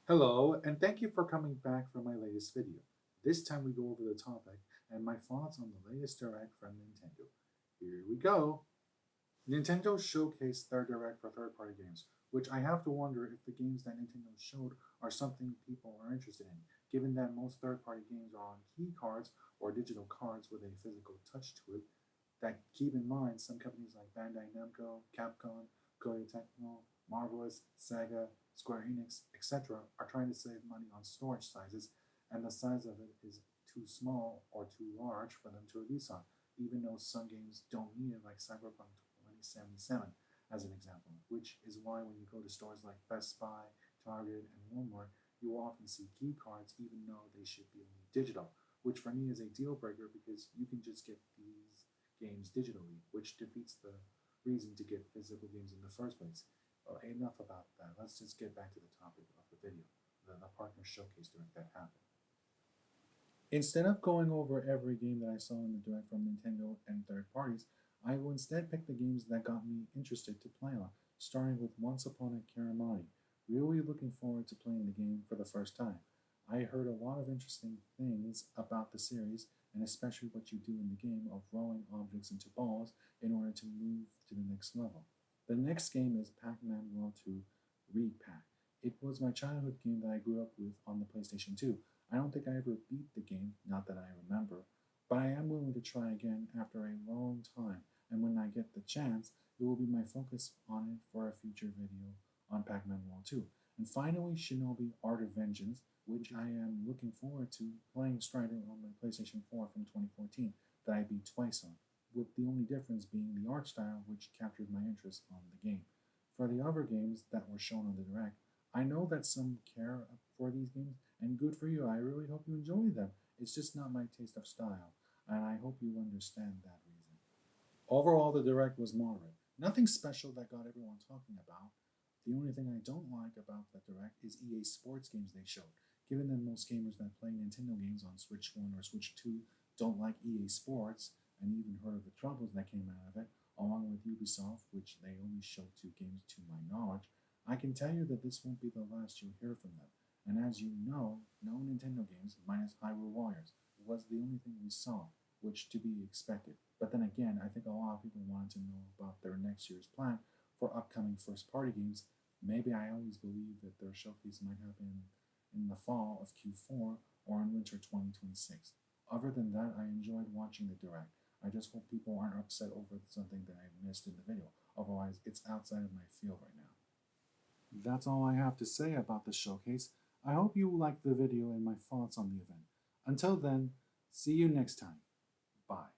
Hello, and thank you for coming back for my latest video. This time we go over the topic and my thoughts on the latest Direct from Nintendo. Here we go. Nintendo showcased their Direct for third-party games, which I have to wonder if the games that Nintendo showed are something people are interested in, given that most third-party games are on key cards or digital cards with a physical touch to it. That keep in mind, some companies like Bandai Namco, Capcom, Koei Tecmo, Marvelous, Sega, Square Enix, etc., are trying to save money on storage sizes, and the size of it is too small or too large for them to release on, even though some games don't need it, like Cyberpunk 2077, as an example, which is why when you go to stores like Best Buy, Target, and Walmart, you will often see key cards even though they should be only digital, which for me is a deal breaker because you can just get these games digitally, which defeats the reason to get physical games in the first place. Well, enough about that. Let's just get back to the topic of the video, the partner showcase during that happened. Instead of going over every game that I saw in the Direct from Nintendo and third parties, I will instead pick the games that got me interested to play on, starting with Once Upon a Karamari. Really looking forward to playing the game for the first time. I heard a lot of interesting things about the series, and especially what you do in the game of rolling objects into balls in order to move to the next level. The next game is Pac-Man World 2 Repack. It was my childhood game that I grew up with on the PlayStation 2. I don't think I ever beat the game, not that I remember, but I am willing to try again after a long time, and when I get the chance, it will be my focus on it for a future video on Pac-Man World 2. And finally, Shinobi Art of Vengeance, which I am looking forward to playing Strider on my PlayStation 4 from 2014 that I beat twice on, with the only difference being the art style which captured my interest on the game. For the other games that were shown on the Direct, I know that some care for these games, and good for you. I really hope you enjoy them. It's just not my taste of style, and I hope you understand that reason. Overall, the Direct was moderate. Nothing special that got everyone talking about. The only thing I don't like about the Direct is EA Sports games they showed. Given that most gamers that play Nintendo games on Switch 1 or Switch 2 don't like EA Sports, and even heard of the troubles that came out of it, along with Ubisoft, which they only showed two games to my knowledge, I can tell you that this won't be the last you'll hear from them. And as you know, no Nintendo games, minus Hyrule Warriors, was the only thing we saw, which to be expected. But then again, I think a lot of people wanted to know about their next year's plan for upcoming first party games. Maybe I always believed that their showcase might happen in the fall of Q4 or in winter 2026. Other than that, I enjoyed watching the Direct. I just hope people aren't upset over something that I missed in the video. Otherwise, it's outside of my field right now. That's all I have to say about the showcase. I hope you liked the video and my thoughts on the event. Until then, see you next time. Bye.